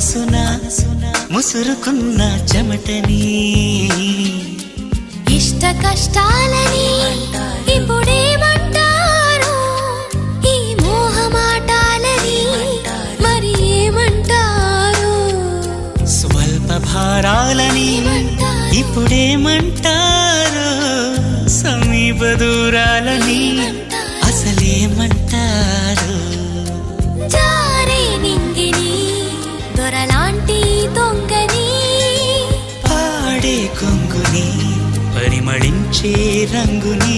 మనసున ముసురుకున్న చెమటని ఇష్ట కష్టాలని ఇప్పుడేమంటారు ఈ మోహమాటాలని మరి ఏమంటారు స్వల్ప భారాలని ఇప్పుడేమంటారు సమీప దూరాలని అసలేమంటారు జారే నింగిని దొరలాంటి దొంగని పాడే కొంగుని పరిమళించే రంగుని